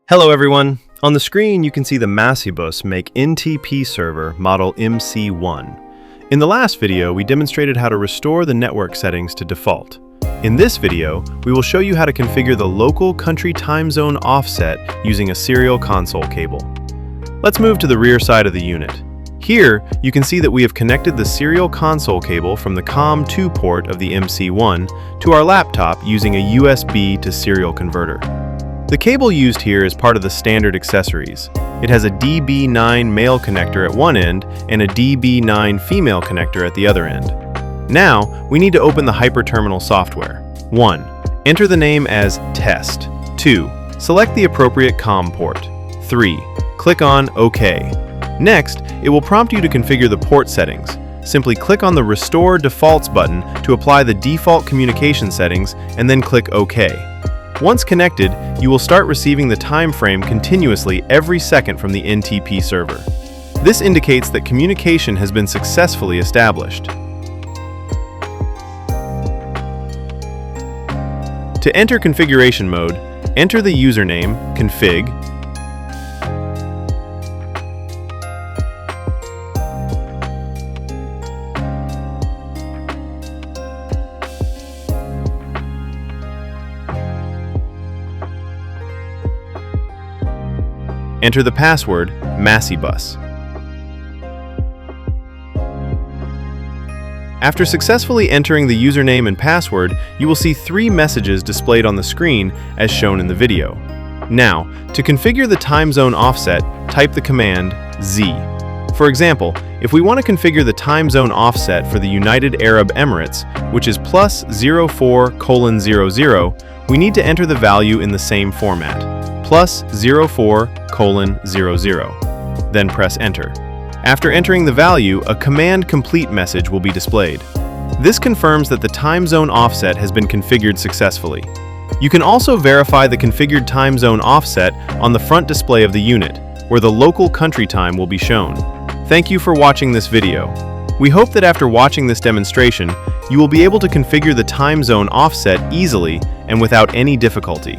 Hello everyone! On the screen you can see the Masibus make NTP Server model MC-1. In the last video we demonstrated how to restore the network settings to default. In this video we will show you how to configure the local country time zone offset using a serial console cable. Let's move to the rear side of the unit. Here you can see that we have connected the serial console cable from the COM2 port of the MC-1 to our laptop using a USB to serial converter. The cable used here is part of the standard accessories. It has a DB9 male connector at one end and a DB9 female connector at the other end. Now, we need to open the hyperterminal software. 1. Enter the name as Test. 2. Select the appropriate COM port. 3. Click on OK. Next, it will prompt you to configure the port settings. Simply click on the Restore Defaults button to apply the default communication settings and then click OK. Once connected, you will start receiving the time frame continuously every second from the NTP server. This indicates that communication has been successfully established. To enter configuration mode, enter the username, config, enter the password, Masibus. After successfully entering the username and password, you will see 3 messages displayed on the screen as shown in the video. Now, to configure the time zone offset, type the command Z. For example, if we want to configure the time zone offset for the United Arab Emirates, which is +04:00, we need to enter the value in the same format. +04:00, then press enter. After entering the value, a command complete message will be displayed. This confirms that the time zone offset has been configured successfully. You can also verify the configured time zone offset on the front display of the unit, where the local country time will be shown. Thank you for watching this video. We hope that after watching this demonstration, you will be able to configure the time zone offset easily and without any difficulty.